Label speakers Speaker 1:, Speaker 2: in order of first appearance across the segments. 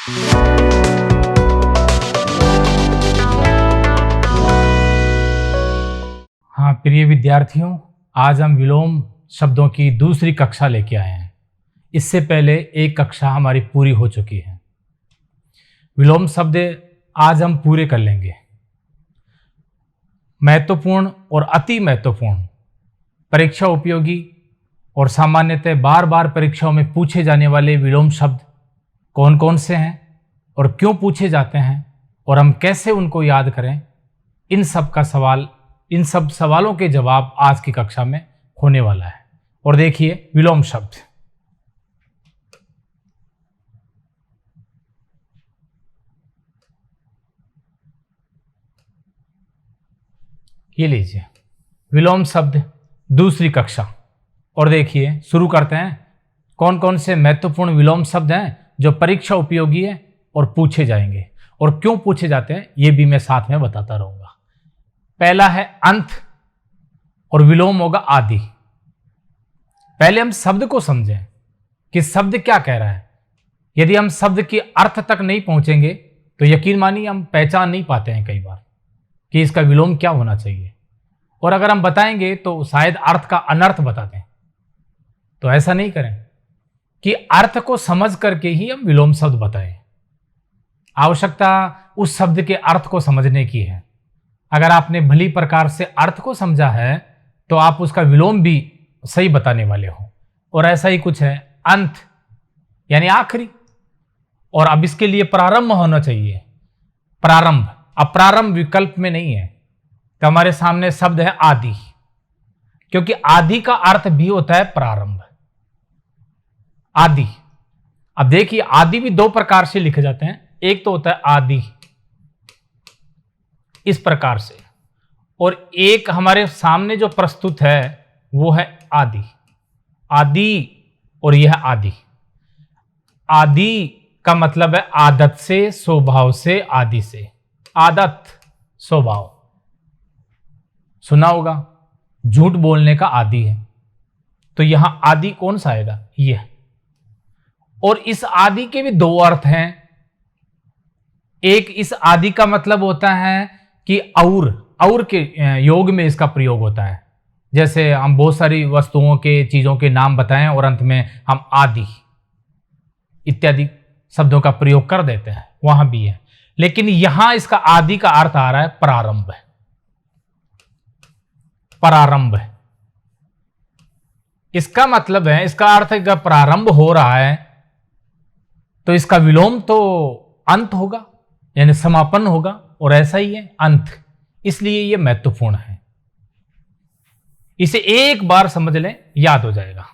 Speaker 1: हाँ प्रिय विद्यार्थियों, आज हम विलोम शब्दों की दूसरी कक्षा लेके आए हैं। इससे पहले एक कक्षा हमारी पूरी हो चुकी है। विलोम शब्द आज हम पूरे कर लेंगे। महत्वपूर्ण और अति महत्वपूर्ण, परीक्षा उपयोगी और सामान्यतः बार बार परीक्षाओं में पूछे जाने वाले विलोम शब्द कौन कौन से हैं और क्यों पूछे जाते हैं और हम कैसे उनको याद करें, इन सब सवालों के जवाब आज की कक्षा में होने वाला है। और देखिए विलोम शब्द, ये लीजिए विलोम शब्द दूसरी कक्षा। और देखिए शुरू करते हैं। कौन कौन से महत्वपूर्ण विलोम शब्द हैं जो परीक्षा उपयोगी है और पूछे जाएंगे और क्यों पूछे जाते हैं, ये भी मैं साथ में बताता रहूंगा। पहला है अंत और विलोम होगा आदि। पहले हम शब्द को समझें कि शब्द क्या कह रहा है। यदि हम शब्द के अर्थ तक नहीं पहुंचेंगे तो यकीन मानिए हम पहचान नहीं पाते हैं कई बार कि इसका विलोम क्या होना चाहिए, और अगर हम बताएंगे तो शायद अर्थ का अनर्थ बता दें। तो ऐसा नहीं करें कि अर्थ को समझ करके ही हम विलोम शब्द बताएं। आवश्यकता उस शब्द के अर्थ को समझने की है। अगर आपने भली प्रकार से अर्थ को समझा है तो आप उसका विलोम भी सही बताने वाले हो। और ऐसा ही कुछ है अंत यानी आखिरी, और अब इसके लिए प्रारंभ होना चाहिए। प्रारंभ, अब प्रारंभ विकल्प में नहीं है तो हमारे सामने शब्द है आदि, क्योंकि आदि का अर्थ भी होता है प्रारंभ, आदि। अब देखिए आदि भी दो प्रकार से लिखे जाते हैं। एक तो होता है आदि इस प्रकार से, और एक हमारे सामने जो प्रस्तुत है वो है आदि। आदि और यह आदि। आदि का मतलब है आदत से, स्वभाव से, आदि से। आदत, स्वभाव सुना होगा, झूठ बोलने का आदि है, तो यहां आदि कौन सा आएगा, यह। और इस आदि के भी दो अर्थ हैं। एक इस आदि का मतलब होता है कि और के योग में इसका प्रयोग होता है। जैसे हम बहुत सारी वस्तुओं के, चीजों के नाम बताएं और अंत में हम आदि इत्यादि शब्दों का प्रयोग कर देते हैं, वहां भी है। लेकिन यहां इसका आदि का अर्थ आ रहा है प्रारंभ। प्रारंभ इसका मतलब है, इसका अर्थ है जब प्रारंभ हो रहा है तो इसका विलोम तो अंत होगा, यानी समापन होगा, और ऐसा ही है अंत। इसलिए यह महत्वपूर्ण है। इसे एक बार समझ लें, याद हो जाएगा।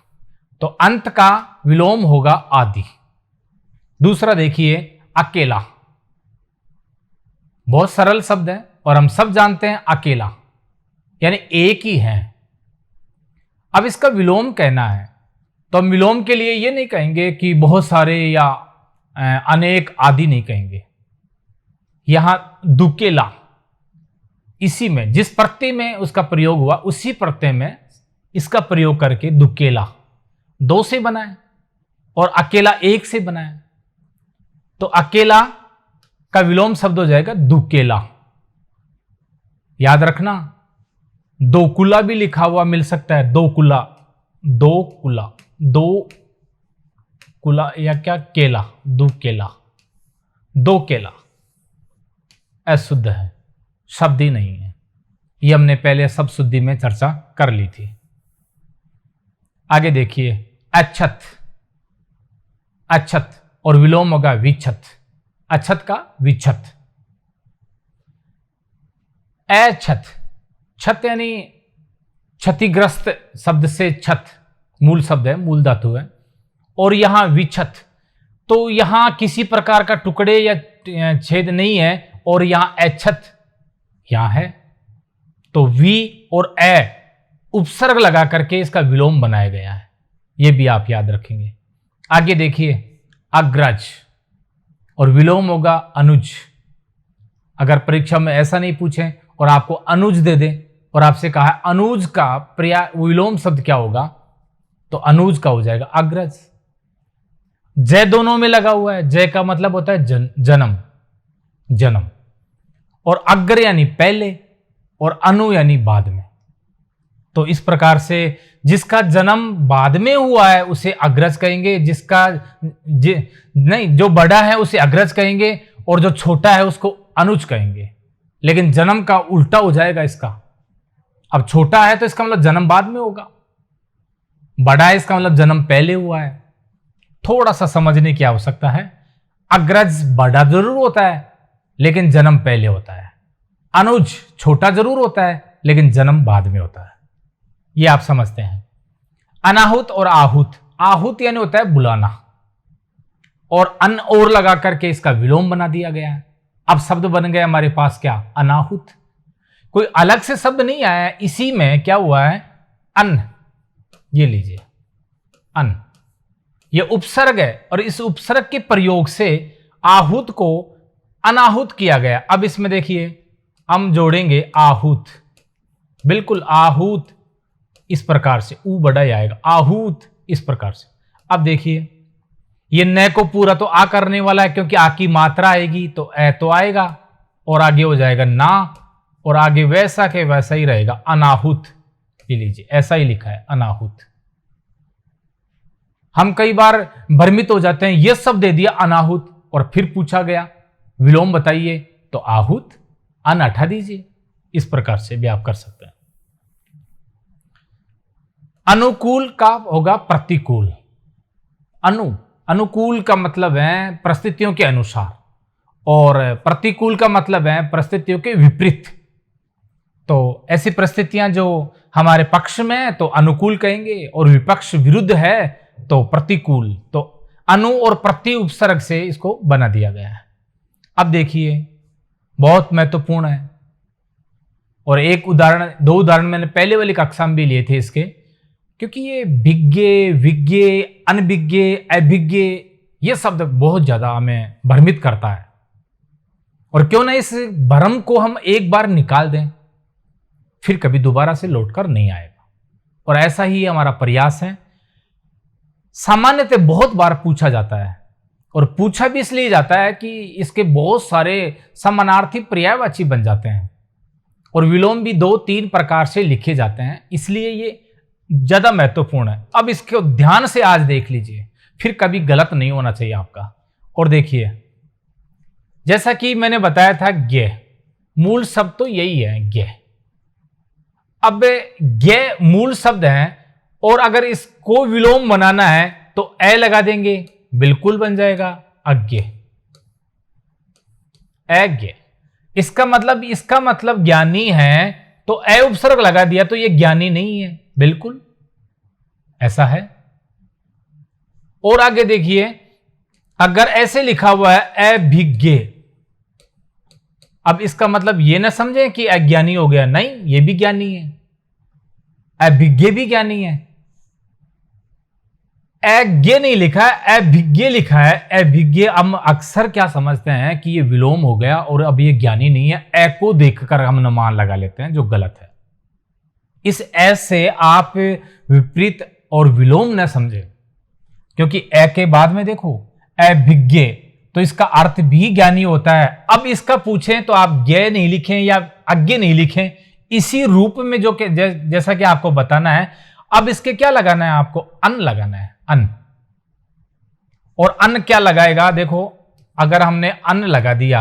Speaker 1: तो अंत का विलोम होगा आदि। दूसरा देखिए अकेला। बहुत सरल शब्द है और हम सब जानते हैं अकेला यानी एक ही है। अब इसका विलोम कहना है तो हम विलोम के लिए ये नहीं कहेंगे कि बहुत सारे या अनेक आदि नहीं कहेंगे। यहां दुकेला, इसी में जिस प्रत्यय में उसका प्रयोग हुआ उसी प्रत्यय में इसका प्रयोग करके दुकेला दो से बनाए और अकेला एक से बनाए, तो अकेला का विलोम शब्द हो जाएगा दुकेला। याद रखना, दो कुला भी लिखा हुआ मिल सकता है। दो कुला, दो कुला, दो कुला या क्या केला, दुकेला, दो केला अशुद्ध है, शब्द ही नहीं है। ये हमने पहले सब शुद्धि में चर्चा कर ली थी। आगे देखिए अच्छत। अच्छत और विलोम होगा विच्छत। अच्छत का विच्छत। अछत, छत यानी क्षतिग्रस्त शब्द से छत मूल शब्द है, मूल धातु है। और यहां विच्छत, तो यहां किसी प्रकार का टुकड़े या छेद नहीं है, और यहां अछत यहां है, तो वी और अ उपसर्ग लगा करके इसका विलोम बनाया गया है। यह भी आप याद रखेंगे। आगे देखिए अग्रज और विलोम होगा अनुज। अगर परीक्षा में ऐसा नहीं पूछें और आपको अनुज दे दें और आपसे कहा है अनुज का विलोम शब्द क्या होगा, तो अनुज का हो जाएगा अग्रज। जय दोनों में लगा हुआ है। जय का मतलब होता है जन्म, जन्म, और अग्र यानी पहले, और अनु यानी बाद में। तो इस प्रकार से जिसका जन्म बाद में हुआ है उसे अग्रज कहेंगे, नहीं, जो बड़ा है उसे अग्रज कहेंगे, और जो छोटा है उसको अनुज कहेंगे। लेकिन जन्म का उल्टा हो जाएगा इसका। अब छोटा है तो इसका मतलब जन्म बाद में होगा, बड़ा है इसका मतलब जन्म पहले हुआ है। थोड़ा सा समझने की आवश्यकता है। अग्रज बड़ा जरूर होता है लेकिन जन्म पहले होता है, अनुज छोटा जरूर होता है लेकिन जन्म बाद में होता है। ये आप समझते हैं। अनाहुत और आहूत, आहूत यानी होता है बुलाना, और अन और लगा करके इसका विलोम बना दिया गया है। अब शब्द बन गया हमारे पास क्या, अनाहुत। कोई अलग से शब्द नहीं आया है, इसी में क्या हुआ है, अन। ये लीजिए अन, ये उपसर्ग है, और इस उपसर्ग के प्रयोग से आहूत को अनाहुत किया गया। अब इसमें देखिए हम जोड़ेंगे आहूत, बिल्कुल आहूत, इस प्रकार से ऊ बड़ा ही आएगा, आहूत, इस प्रकार से। अब देखिए ये न को पूरा तो आ करने वाला है, क्योंकि आ की मात्रा आएगी तो ए तो आएगा, और आगे हो जाएगा ना, और आगे वैसा के वैसा ही रहेगा, अनाहुत। ये लीजिए ऐसा ही लिखा है, अनाहुत। हम कई बार भ्रमित हो जाते हैं, यह शब्द दे दिया अनाहुत और फिर पूछा गया विलोम बताइए, तो आहूत अन हटा दीजिए। इस प्रकार से भी आप कर सकते हैं। अनुकूल का होगा प्रतिकूल। अनुकूल का मतलब है परिस्थितियों के अनुसार, और प्रतिकूल का मतलब है परिस्थितियों के विपरीत। तो ऐसी परिस्थितियां जो हमारे पक्ष में है तो अनुकूल कहेंगे, और विपक्ष विरुद्ध है तो प्रतिकूल। तो अनु और प्रति उपसर्ग से इसको बना दिया गया है। अब देखिए बहुत महत्वपूर्ण है, और एक उदाहरण, दो उदाहरण मैंने पहले वाली कक्षा में भी लिए थे इसके, क्योंकि ये भिज्ञ, विज्ञ, अनभिज्ञ, अभिज्ञ, ये शब्द बहुत ज्यादा हमें भ्रमित करता है। और क्यों ना इस भ्रम को हम एक बार निकाल दें, फिर कभी दोबारा से लौटकर नहीं आएगा। और ऐसा ही हमारा प्रयास है। सामान्यतः बहुत बार पूछा जाता है, और पूछा भी इसलिए जाता है कि इसके बहुत सारे समानार्थी पर्यायवाची बन जाते हैं, और विलोम भी 2-3 प्रकार से लिखे जाते हैं, इसलिए ये ज्यादा महत्वपूर्ण है। अब इसको ध्यान से आज देख लीजिए, फिर कभी गलत नहीं होना चाहिए आपका। और देखिए जैसा कि मैंने बताया था, ज्ञ मूल शब्द तो यही है, ज्ञ। अब ज्ञ मूल शब्द है, और अगर इसको विलोम बनाना है तो ए लगा देंगे, बिल्कुल बन जाएगा अज्ञ, अज्ञ। इसका मतलब ज्ञानी है, तो ए उपसर्ग लगा दिया तो ये ज्ञानी नहीं है, बिल्कुल ऐसा है। और आगे देखिए, अगर ऐसे लिखा हुआ है अभिज्ञ, अब इसका मतलब ये ना समझे कि अज्ञानी हो गया, नहीं, ये भी ज्ञानी है, अभिज्ञ भी ज्ञानी है। अज्ञ नहीं लिखा है, अभिज्ञ लिखा है। अभिज्ञ हम अक्सर क्या समझते हैं कि ये विलोम हो गया और अब ये ज्ञानी नहीं है, ए को देखकर हम अनुमान लगा लेते हैं, जो गलत है। इस ए से आप विपरीत और विलोम न समझे, क्योंकि ए के बाद में देखो अभिज्ञ, तो इसका अर्थ भी ज्ञानी होता है। अब इसका पूछें तो आप ज्ञ नहीं लिखें या अज्ञ नहीं लिखें, इसी रूप में जो कि जैसा कि आपको बताना है। अब इसके क्या लगाना है, आपको अन लगाना है, अन। और अन क्या लगाएगा, देखो अगर हमने अन लगा दिया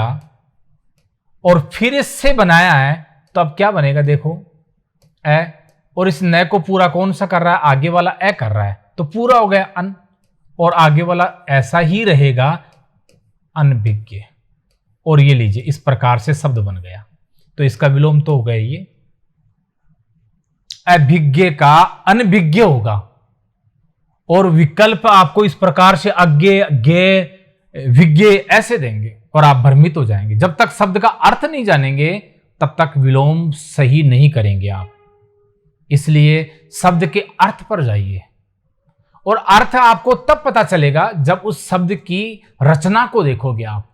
Speaker 1: और फिर इससे बनाया है तो अब क्या बनेगा, देखो ए, और इस न को पूरा कौन सा कर रहा है, आगे वाला ए कर रहा है, तो पूरा हो गया अन, और आगे वाला ऐसा ही रहेगा अनभिज्ञ। और ये लीजिए इस प्रकार से शब्द बन गया, तो इसका विलोम तो हो गया, ये अभिज्ञ का अनभिज्ञ होगा। और विकल्प आपको इस प्रकार से अज्ञ, ज्ञ, विज्ञ ऐसे देंगे और आप भ्रमित हो जाएंगे। जब तक शब्द का अर्थ नहीं जानेंगे तब तक विलोम सही नहीं करेंगे आप। इसलिए शब्द के अर्थ पर जाइए, और अर्थ आपको तब पता चलेगा जब उस शब्द की रचना को देखोगे आप,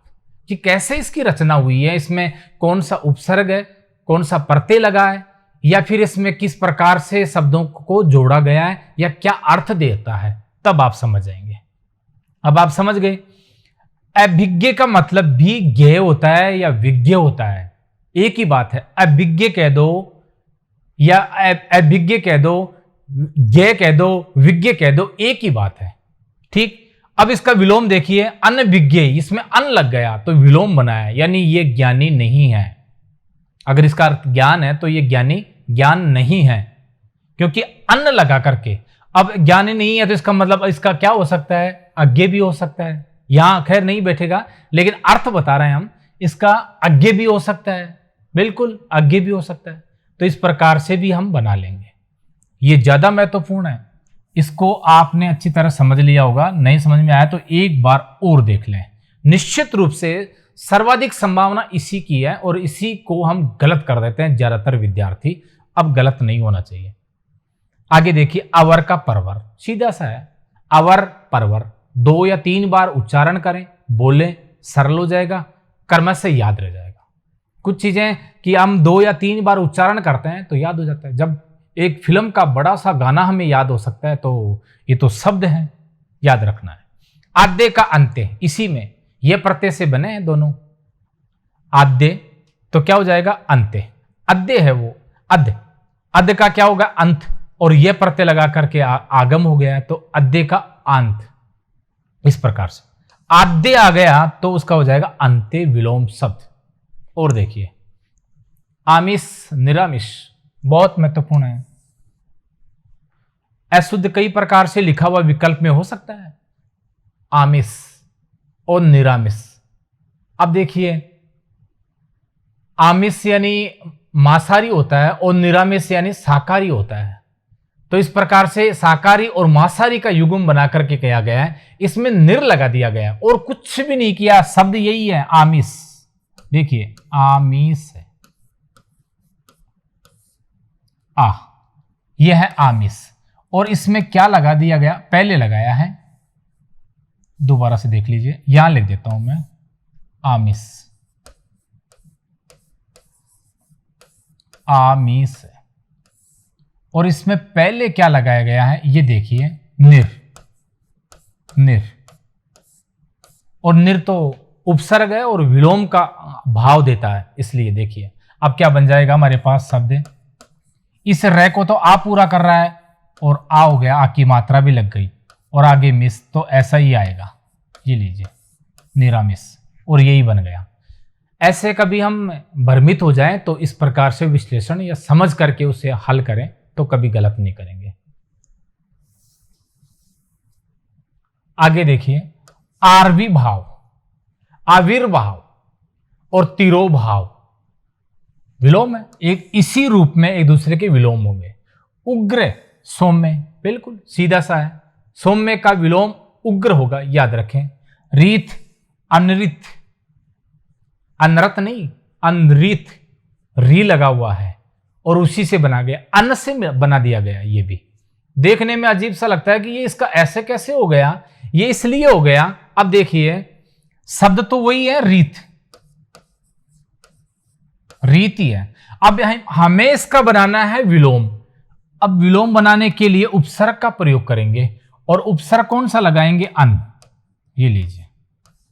Speaker 1: कि कैसे इसकी रचना हुई है, इसमें कौन सा उपसर्ग है, कौन सा प्रत्यय लगा है, या फिर इसमें किस प्रकार से शब्दों को जोड़ा गया है, या क्या अर्थ देता है, तब आप समझ जाएंगे। अब आप समझ गए। अभिज्ञ का मतलब भी ज्ञेय होता है या विज्ञ होता है, एक ही बात है। अभिज्ञ कह दो या अभिज्ञ कह दो, ज्ञेय कह दो, विज्ञ कह दो, एक ही बात है। ठीक। अब इसका विलोम देखिए, अनभिज्ञ, इसमें अन लग गया तो विलोम बना है, यानी ये ज्ञानी नहीं है। अगर इसका अर्थ ज्ञान है तो ये ज्ञानी ज्ञान नहीं है, क्योंकि अन्न लगा करके। अब ज्ञानी नहीं है तो इसका मतलब इसका क्या हो सकता है, अज्ञे भी हो सकता है। यहां खैर नहीं बैठेगा, लेकिन अर्थ बता रहे हैं हम, इसका अज्ञे भी हो सकता है, बिल्कुल अज्ञे भी हो सकता है। तो इस प्रकार से भी हम बना लेंगे। ये ज्यादा महत्वपूर्ण है, इसको आपने अच्छी तरह समझ लिया होगा। नहीं समझ में आया तो एक बार और देख लें। निश्चित रूप से सर्वाधिक संभावना इसी की है, और इसी को हम गलत कर देते हैं ज्यादातर विद्यार्थी। अब गलत नहीं होना चाहिए। आगे देखिए, अवर का परवर, सीधा सा है। अवर परवर 2 या 3 बार उच्चारण करें, बोलें, सरल हो जाएगा, कर्म से याद रह जाएगा। कुछ चीजें कि हम 2 या 3 बार उच्चारण करते हैं तो याद हो जाता है। जब एक फिल्म का बड़ा सा गाना हमें याद हो सकता है, तो ये तो शब्द हैं, याद रखना है। आद्य का अंत्य, इसी में ये प्रत्यय से बने हैं दोनों। आद्य तो क्या हो जाएगा, अंत्य। अद्य है वो, अद्य, अद्य का क्या होगा, अंत, और यह प्रत्यय लगा करके आगम हो गया है, तो अद्य का अंत। इस प्रकार से आद्य आ गया तो उसका हो जाएगा अंत्य विलोम शब्द। और देखिए, आमिष, निरामिष बहुत महत्वपूर्ण है। अशुद्ध कई प्रकार से लिखा हुआ विकल्प में हो सकता है, आमिष और निरामिष। अब देखिए, आमिष यानी मांसाहारी होता है और निरामिष यानी शाकाहारी होता है। तो इस प्रकार से शाकाहारी और मांसाहारी का युग्म बना करके किया गया है, इसमें निर लगा दिया गया है और कुछ भी नहीं किया, शब्द यही है, आमिष। देखिए, आमिष है, यह है आमिष, और इसमें क्या लगा दिया गया, पहले लगाया है, दोबारा से देख लीजिए, यहां लिख देता हूं मैं, आमिष, आमिष, और इसमें पहले क्या लगाया गया है, ये देखिए, निर, निर, और निर तो उपसर्ग है और विलोम का भाव देता है, इसलिए देखिए अब क्या बन जाएगा हमारे पास शब्द। इस रे को तो आ पूरा कर रहा है और आ हो गया, आ की मात्रा भी लग गई, और आगे मिस तो ऐसा ही आएगा, ये लीजिए, निरामिष, और यही बन गया। ऐसे कभी हम भ्रमित हो जाएं तो इस प्रकार से विश्लेषण या समझ करके उसे हल करें तो कभी गलत नहीं करेंगे। आगे देखिए, आर्विभाव, आविर्भाव और तिरोभाव विलोम है, एक इसी रूप में एक दूसरे के विलोम होंगे। उग्र, सौम्य, बिल्कुल सीधा सा है, सौम्य का विलोम उग्र होगा, याद रखें। रीत, अनरित, अनरत नहीं, अनरित, री लगा हुआ है और उसी से बना गया, अन्न से बना दिया गया। ये भी देखने में अजीब सा लगता है कि ये इसका ऐसे कैसे हो गया, ये इसलिए हो गया। अब देखिए, शब्द तो वही है, रीत, रीति है। अब हमें इसका बनाना है विलोम। अब विलोम बनाने के लिए उपसर्ग का प्रयोग करेंगे, और उपसर्ग कौन सा लगाएंगे, अन, ये लीजिए,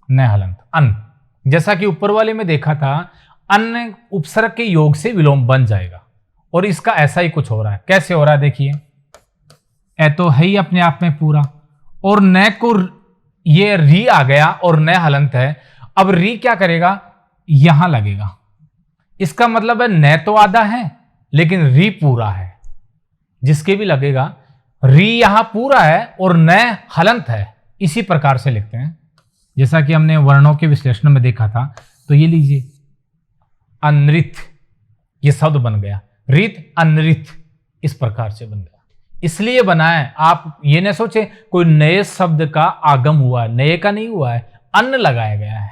Speaker 1: न हलंत, अन। जैसा कि ऊपर वाले में देखा था, अन्न उपसर्ग के योग से विलोम बन जाएगा, और इसका ऐसा ही कुछ हो रहा है। कैसे हो रहा है देखिए, ए तो है ही अपने आप में पूरा, और न को ये री आ गया और न हलंत है। अब री क्या करेगा, यहां लगेगा, इसका मतलब है न तो आधा है लेकिन री पूरा है, जिसके भी लगेगा, री यहां पूरा है और न हलंत है। इसी प्रकार से लिखते हैं जैसा कि हमने वर्णों के विश्लेषण में देखा था। तो ये लीजिए, अनृत, ये शब्द बन गया, रित, अनृत, इस प्रकार से बन गया। इसलिए बना है, आप ये न सोचे कोई नए शब्द का आगम हुआ है, नए का नहीं हुआ है, अन्न लगाया गया है।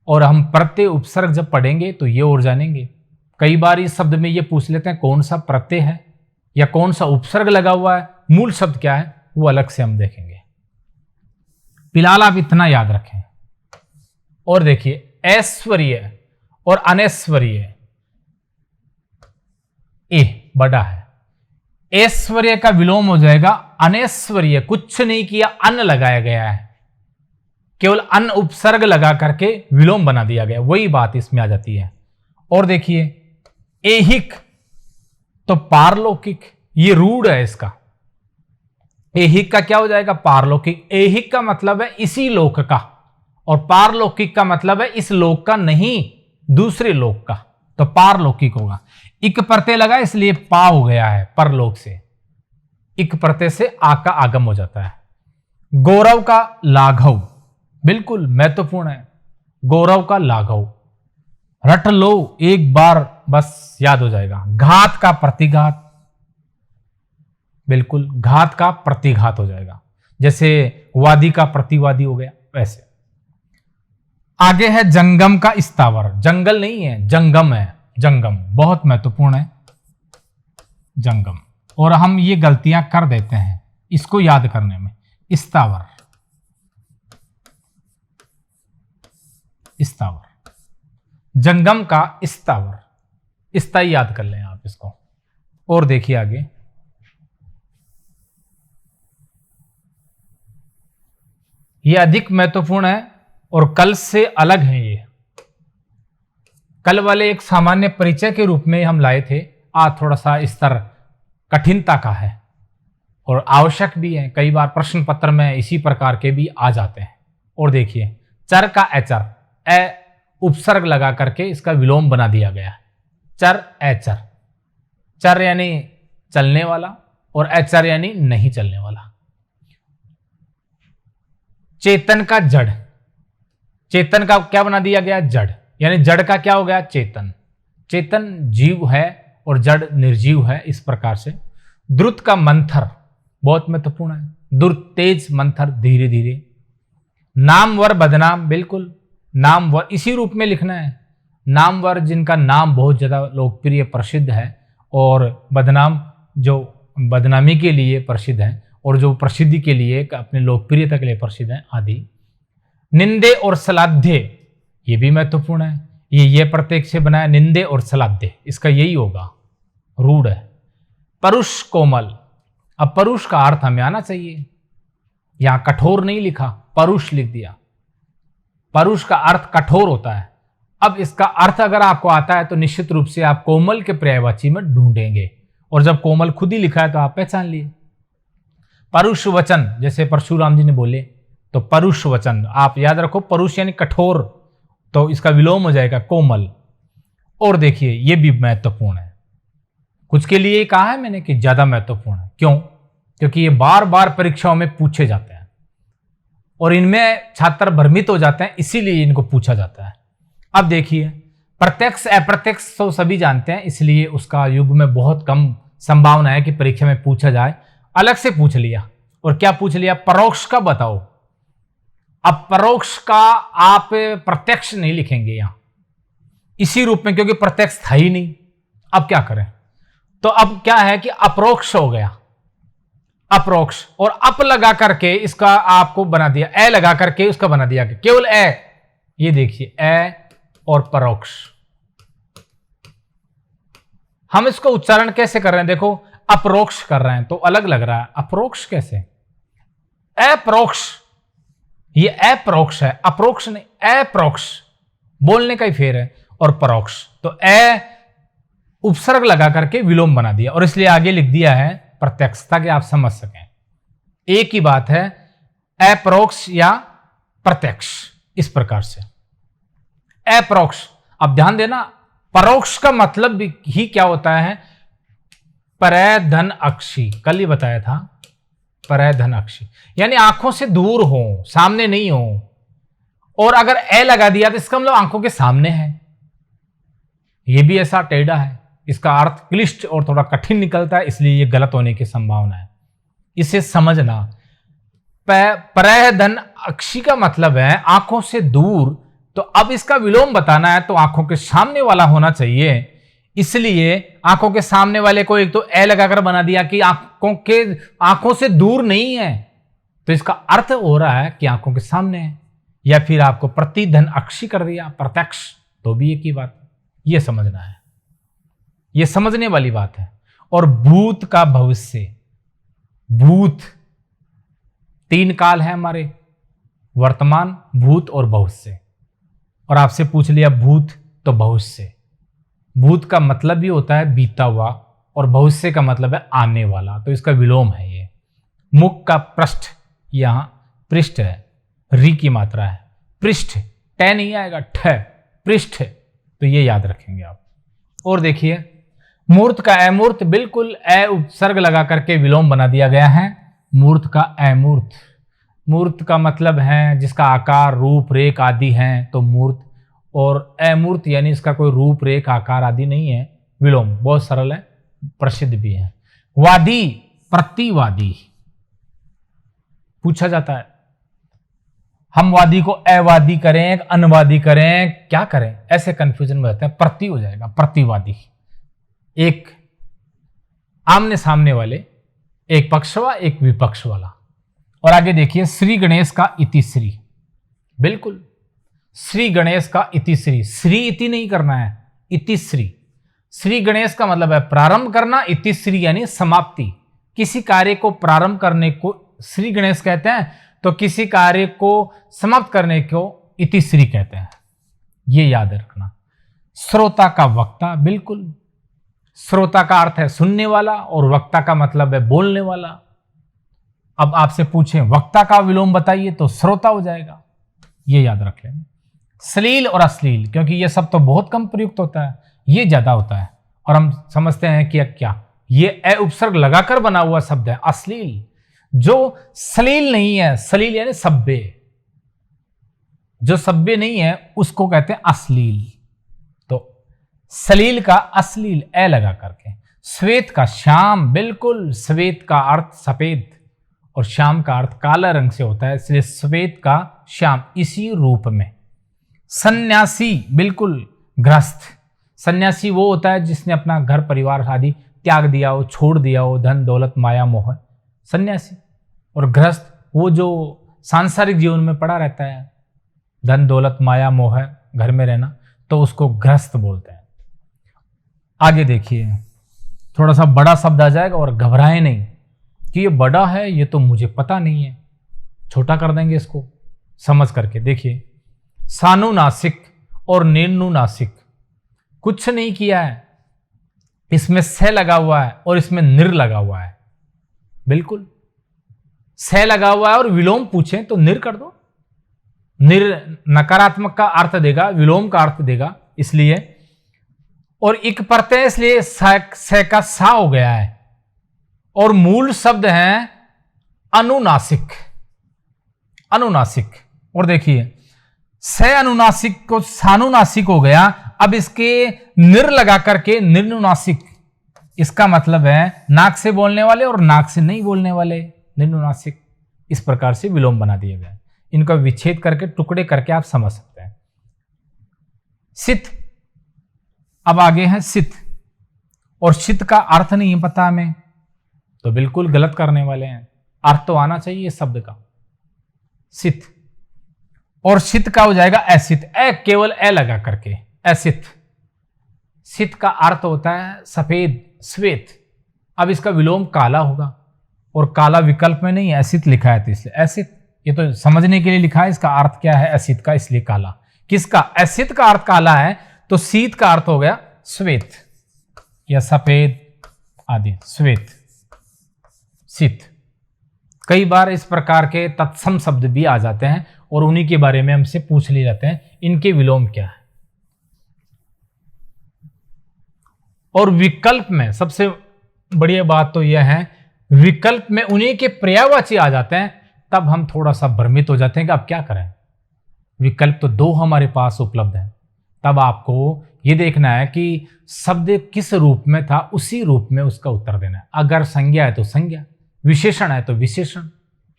Speaker 1: और हम प्रत्यय उपसर्ग जब पढ़ेंगे तो ये और जानेंगे। कई बार इस शब्द में ये पूछ लेते हैं कौन सा प्रत्यय है या कौन सा उपसर्ग लगा हुआ है, मूल शब्द क्या है, वो अलग से हम देखेंगे। फिलहाल आप इतना याद रखें। और देखिए, ऐश्वर्य और अनैश्वर्य, ए बड़ा है, ऐश्वर्य का विलोम हो जाएगा अनैश्वर्य, कुछ नहीं किया, अन्न लगाया गया है, केवल अन्न उपसर्ग लगा करके विलोम बना दिया गया, वही बात इसमें आ जाती है। और देखिए ऐहिक तो पारलौकिक, ये रूढ़ है इसका। ऐहिक का क्या हो जाएगा? पारलौकिक। ऐहिक का मतलब है इसी लोक का, और पारलौकिक का मतलब है इस लोक का नहीं, दूसरे लोक का, तो पारलौकिक होगा। इक प्रत्यय लगा इसलिए पा हो गया है परलोक से, इक प्रत्यय से आ का आगम हो जाता है। गौरव का लाघव, बिल्कुल महत्वपूर्ण है, गौरव का लाघव, रट लो एक बार बस याद हो जाएगा। घात का प्रतिघात, बिल्कुल घात का प्रतिघात हो जाएगा, जैसे वादी का प्रतिवादी हो गया वैसे। आगे है जंगम का स्थावर, जंगल नहीं है जंगम है, जंगम बहुत महत्वपूर्ण है जंगम, और हम ये गलतियां कर देते हैं इसको याद करने में। स्थावर, स्थावर, जंगम का स्थावर, स्थाई याद कर लें आप इसको। और देखिए आगे, ये अधिक महत्वपूर्ण है और कल से अलग है। ये कल वाले एक सामान्य परिचय के रूप में हम लाए थे, आज थोड़ा सा स्तर कठिनता का है और आवश्यक भी है, कई बार प्रश्न पत्र में इसी प्रकार के भी आ जाते हैं। और देखिए चर का एचर, ए उपसर्ग लगा करके इसका विलोम बना दिया गया है, चर एचर, चर यानी चलने वाला और एचर यानी नहीं चलने वाला। चेतन का जड़, चेतन का क्या बना दिया गया? जड़, यानी जड़ का क्या हो गया? चेतन, चेतन जीव है और जड़ निर्जीव है, इस प्रकार से। द्रुत का मंथर बहुत महत्वपूर्ण है, द्रुत तेज, मंथर धीरे धीरे। नामवर बदनाम, बिल्कुल नामवर इसी रूप में लिखना है, नामवर जिनका नाम बहुत ज्यादा लोकप्रिय प्रसिद्ध है, और बदनाम जो बदनामी के लिए प्रसिद्ध है और जो प्रसिद्धि के लिए अपने लोकप्रियता के लिए प्रसिद्ध है आदि। निंदे और सलाध्य, ये भी महत्वपूर्ण है, ये प्रत्येक से बना है, निंदे और सलाध्य, इसका यही होगा, रूढ़ है। परुष कोमल, अब परुष का अर्थ हमें आना चाहिए, यहां कठोर नहीं लिखा, परुष लिख दिया, परुष का अर्थ कठोर होता है। अब इसका अर्थ अगर आपको आता है तो निश्चित रूप से आप कोमल के पर्यायवाची में ढूंढेंगे, और जब कोमल खुद ही लिखा है तो आप पहचान लिए। परुष वचन, जैसे परशुराम जी ने बोले, तो परुष वचन आप याद रखो, परुष यानी कठोर, तो इसका विलोम हो जाएगा कोमल। और देखिए ये भी महत्वपूर्ण है, कुछ के लिए कहा है मैंने कि ज्यादा महत्वपूर्ण है, क्यों? क्योंकि ये बार बार परीक्षाओं में पूछे जाते हैं और इनमें छात्र भ्रमित हो जाते हैं, इसीलिए इनको पूछा जाता है। अब देखिए प्रत्यक्ष अप्रत्यक्ष तो सभी जानते हैं, इसलिए उसका युग में बहुत कम संभावना है कि परीक्षा में पूछा जाए। अलग से पूछ लिया, और क्या पूछ लिया? परोक्ष का बताओ। अब परोक्ष का आप प्रत्यक्ष नहीं लिखेंगे यहां इसी रूप में, क्योंकि प्रत्यक्ष था ही नहीं। अब क्या करें? तो अब क्या है कि अप्रोक्ष हो गया, अप्रोक्ष, और अप लगा करके इसका आपको बना दिया, ए लगा करके उसका बना दिया केवल ए। ये देखिए ए और परोक्ष, हम इसको उच्चारण कैसे कर रहे हैं? देखो अप्रोक्ष कर रहे हैं तो अलग लग रहा है, अप्रोक्ष कैसे? अप्रोक्ष, ये अप्रोक्ष है, अप्रोक्ष नहीं, अप्रोक्ष, बोलने का ही फेर है। और परोक्ष, तो ए उपसर्ग लगा करके विलोम बना दिया, और इसलिए आगे लिख दिया है प्रत्यक्ष, ताकि आप समझ सकें एक ही बात है, अप्रोक्ष या प्रत्यक्ष, इस प्रकार से अप्रोक्ष। अब ध्यान देना, परोक्ष का मतलब ही क्या होता है? परधन अक्षी, कल ही बताया था, परधन अक्षी यानी आंखों से दूर हो, सामने नहीं हो। और अगर ए लगा दिया तो इसका मतलब आंखों के सामने है, यह भी ऐसा टेढ़ा है, इसका अर्थ क्लिष्ट और थोड़ा कठिन निकलता है, इसलिए यह गलत होने की संभावना है, इसे समझना। परधन अक्षी का मतलब है आंखों से दूर, तो अब इसका विलोम बताना है तो आंखों के सामने वाला होना चाहिए, इसलिए आंखों के सामने वाले को एक तो ए लगाकर बना दिया कि आंखों से दूर नहीं है, तो इसका अर्थ हो रहा है कि आंखों के सामने है। या फिर आपको प्रतिधन अक्षी कर दिया, प्रत्यक्ष, तो भी एक ही बात, यह समझना है, यह समझने वाली बात है। और भूत का भविष्य। भूत, 3 काल है हमारे, वर्तमान, भूत और भविष्य। और आपसे पूछ लिया भूत तो भविष्य। भूत का मतलब भी होता है बीता हुआ और भविष्य का मतलब है आने वाला, तो इसका विलोम है ये। मुख का पृष्ठ, यहां पृष्ठ है, री की मात्रा है, पृष्ठ, ट नहीं आएगा, ठ, पृष्ठ, तो ये याद रखेंगे आप। और देखिए मूर्त का अमूर्त, बिल्कुल अ उपसर्ग लगा करके विलोम बना दिया गया है। मूर्त का अमूर्त, मूर्त का मतलब है जिसका आकार, रूप, रेख आदि हैं, तो मूर्त। और अमूर्त यानी इसका कोई रूप, रेख, आकार आदि नहीं है, विलोम। बहुत सरल है, प्रसिद्ध भी है। वादी, प्रतिवादी, पूछा जाता है हम वादी को अवादी करें, अनवादी करें, क्या करें, ऐसे कंफ्यूजन में रहते हैं। प्रति हो जाएगा, प्रतिवादी, एक आमने सामने वाले, एक पक्ष वाला, एक विपक्ष वाला। और आगे देखिए श्री गणेश का इतिश्री, बिल्कुल श्री गणेश का इतिश्री, श्री इति नहीं करना है, इतिश्री। श्री गणेश का मतलब है प्रारंभ करना, इतिश्री यानी समाप्ति। किसी कार्य को प्रारंभ करने को श्री गणेश कहते हैं, तो किसी कार्य को समाप्त करने को इतिश्री कहते हैं, ये याद रखना। श्रोता का वक्ता, बिल्कुल श्रोता का अर्थ है सुनने वाला और वक्ता का मतलब है बोलने वाला। अब आपसे पूछें वक्ता का विलोम बताइए तो श्रोता हो जाएगा, ये याद रख लेंगे। श्लील और अश्लील, क्योंकि ये सब तो बहुत कम प्रयुक्त होता है, ये ज्यादा होता है और हम समझते हैं कि क्या ये अ उपसर्ग लगाकर बना हुआ शब्द है। अश्लील, जो श्लील नहीं है, श्लील यानी सभ्य, जो सभ्य नहीं है उसको कहते हैं अश्लील। तो श्लील का अश्लील अ लगा करके। श्वेत का श्याम, बिल्कुल श्वेत का अर्थ सफेद और श्याम का अर्थ काला रंग से होता है, इसलिए श्वेत का श्याम इसी रूप में। सन्यासी, बिल्कुल गृहस्थ। सन्यासी वो होता है जिसने अपना घर परिवार आदि त्याग दिया हो, छोड़ दिया हो, धन दौलत माया मोह, सन्यासी। और गृहस्थ वो जो सांसारिक जीवन में पड़ा रहता है, धन दौलत माया मोह घर में रहना, तो उसको गृहस्थ बोलते हैं। आगे देखिए थोड़ा सा बड़ा शब्द आ जाएगा और घबराएं नहीं कि ये बड़ा है, ये तो मुझे पता नहीं है, छोटा कर देंगे इसको समझ करके। देखिए सानुनासिक और निर्नुनासिक, कुछ नहीं किया है, इसमें से लगा हुआ है और इसमें निर लगा हुआ है, बिल्कुल से लगा हुआ है और विलोम पूछें तो निर कर दो। निर नकारात्मक का अर्थ देगा, विलोम का अर्थ देगा, इसलिए। और इक प्रत्यय, इसलिए से का सा हो गया है। और मूल शब्द है अनुनासिक, अनुनासिक। और देखिए से अनुनासिक को सानुनासिक हो गया, अब इसके निर लगा करके निर्नुनासिक, इसका मतलब है नाक से बोलने वाले और नाक से नहीं बोलने वाले, निर्नुनासिक। इस प्रकार से विलोम बना दिए गए, इनका विच्छेद करके टुकड़े करके आप समझ सकते हैं। सित, अब आगे है सित, और सित का अर्थ नहीं पता हमें तो बिल्कुल गलत करने वाले हैं, अर्थ तो आना चाहिए इस शब्द का, सित। और सित का हो जाएगा असित, ए केवल ए लगा करके, असित। सित का अर्थ होता है सफेद, श्वेत। अब इसका विलोम काला होगा और काला विकल्प में नहीं है, असित लिखा है तो इसलिए असित। ये तो समझने के लिए लिखा है, इसका अर्थ क्या है असित का, इसलिए काला। किसका, असित का अर्थ काला है, तो शीत का अर्थ हो गया श्वेत या सफेद आदि, श्वेत, शीत। कई बार इस प्रकार के तत्सम शब्द भी आ जाते हैं और उन्हीं के बारे में हमसे पूछ लिए जाते हैं, इनके विलोम क्या है। और विकल्प में सबसे बढ़िया बात तो यह है, विकल्प में उन्हीं के पर्यायवाची आ जाते हैं, तब हम थोड़ा सा भ्रमित हो जाते हैं कि अब क्या करें। विकल्प तो 2 हमारे पास उपलब्ध है, तब आपको यह देखना है कि शब्द किस रूप में था, उसी रूप में उसका उत्तर देना है। अगर संज्ञा है तो संज्ञा, विशेषण है तो विशेषण,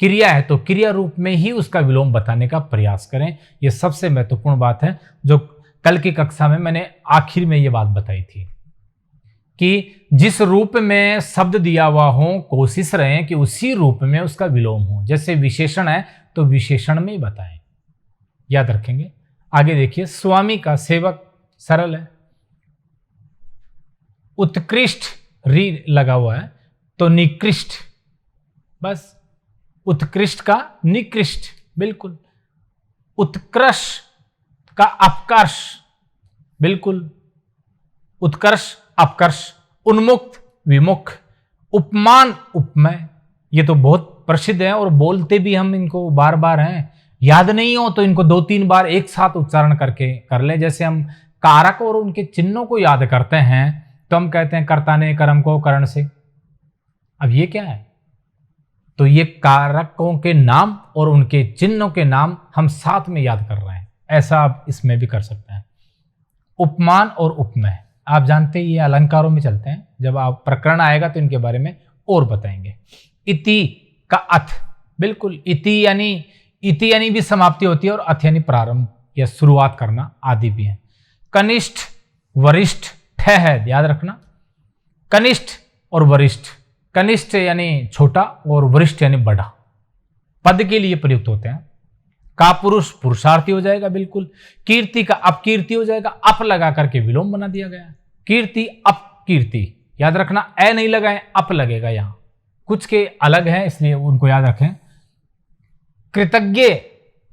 Speaker 1: क्रिया है तो क्रिया रूप में ही उसका विलोम बताने का प्रयास करें। यह सबसे महत्वपूर्ण बात है, जो कल की कक्षा में मैंने आखिर में यह बात बताई थी कि जिस रूप में शब्द दिया हुआ हो, कोशिश रहें कि उसी रूप में उसका विलोम हो। जैसे विशेषण है तो विशेषण में ही बताएं, याद रखेंगे। आगे देखिए स्वामी का सेवक, सरल है। उत्कृष्ट री लगा हुआ है तो निकृष्ट, बस उत्कृष्ट का निकृष्ट, बिल्कुल। उत्कर्ष का अपकर्ष, बिल्कुल। उत्कर्ष अपकर्ष, उन्मुक्त विमुख, उपमान उपमय, ये तो बहुत प्रसिद्ध है और बोलते भी हम इनको बार बार हैं। याद नहीं हो तो इनको 2-3 बार एक साथ उच्चारण करके कर ले। जैसे हम कारक और उनके चिन्हों को याद करते हैं तो हम कहते हैं कर्ता ने कर्म को करण से। अब ये क्या है? तो ये कारकों के नाम और उनके चिन्हों के नाम हम साथ में याद कर रहे हैं, ऐसा आप इसमें भी कर सकते हैं। उपमान और उपमेय आप जानते ही ये अलंकारों में चलते हैं, जब आप प्रकरण आएगा तो इनके बारे में और बताएंगे। इति का अथ, बिल्कुल। इति यानी भी समाप्ति होती है और अथ यानी प्रारंभ या शुरुआत करना आदि भी है। कनिष्ठ वरिष्ठ ठह है, याद रखना। कनिष्ठ और वरिष्ठ, कनिष्ठ यानी छोटा और वरिष्ठ यानी बड़ा, पद के लिए प्रयुक्त होते हैं। का पुरुष पुरुषार्थी हो जाएगा, बिल्कुल। कीर्ति का अपकीर्ति हो जाएगा, अप लगा करके विलोम बना दिया गया। कीर्ति अपकीर्ति, याद रखना, ए नहीं लगाए, अप लगेगा यहां। कुछ के अलग है इसलिए उनको याद रखें। कृतज्ञ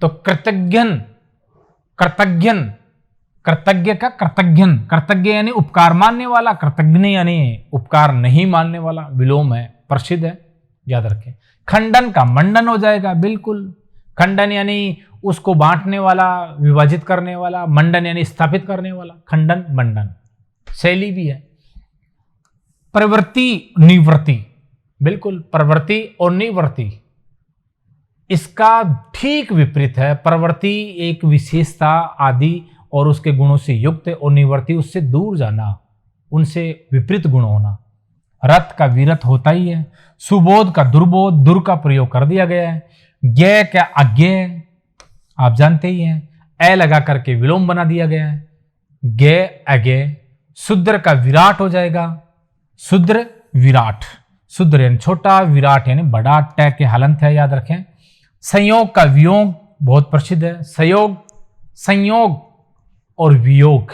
Speaker 1: तो कृतज्ञन, कृतज्ञन, कृतज्ञ का कृतज्ञन, कृतज्ञ यानी उपकार मानने वाला, कृतज्ञ यानी उपकार नहीं मानने वाला, विलोम है, प्रसिद्ध है, याद रखें। खंडन का मंडन हो जाएगा, बिल्कुल। खंडन यानी उसको बांटने वाला, विभाजित करने वाला, मंडन यानी स्थापित करने वाला, खंडन मंडन शैली भी है। प्रवृत्ति निवृत्ति, बिल्कुल। प्रवृत्ति और निवृत्ति इसका ठीक विपरीत है। प्रवृत्ति एक विशेषता आदि और उसके गुणों से युक्त, और निवृत्ति उससे दूर जाना, उनसे विपरीत गुण होना। रथ का विरत होता ही है। सुबोध का दुर्बोध, दुर का प्रयोग कर दिया गया है। ज्ञ का अज्ञेय आप जानते ही हैं, ए लगा करके विलोम बना दिया गया है, ज्ञ अज्ञेय। शूद्र का विराट हो जाएगा, शूद्र विराट, शूद्र यानी छोटा, विराट यानी बड़ा, ट के हलंत है, याद रखें। संयोग का वियोग बहुत प्रसिद्ध है। संयोग, संयोग और वियोग,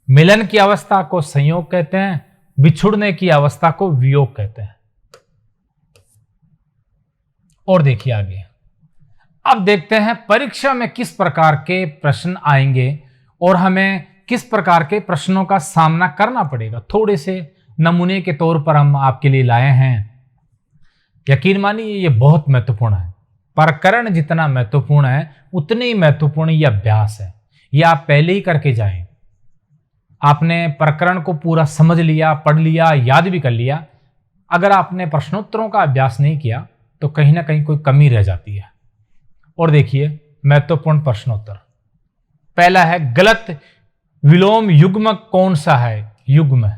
Speaker 1: मिलन की अवस्था को संयोग कहते हैं, बिछुड़ने की अवस्था को वियोग कहते हैं। और देखिए आगे, अब देखते हैं परीक्षा में किस प्रकार के प्रश्न आएंगे और हमें किस प्रकार के प्रश्नों का सामना करना पड़ेगा। थोड़े से नमूने के तौर पर हम आपके लिए लाए हैं। यकीन मानिए ये बहुत महत्वपूर्ण है। प्रकरण जितना महत्वपूर्ण है उतने ही महत्वपूर्ण ये अभ्यास है। ये आप पहले ही करके जाएं। आपने प्रकरण को पूरा समझ लिया, पढ़ लिया, याद भी कर लिया, अगर आपने प्रश्नोत्तरों का अभ्यास नहीं किया तो कहीं ना कहीं कोई कमी रह जाती है। और देखिए महत्वपूर्ण प्रश्नोत्तर, पहला है गलत विलोम युग्म कौन सा है? युग्म,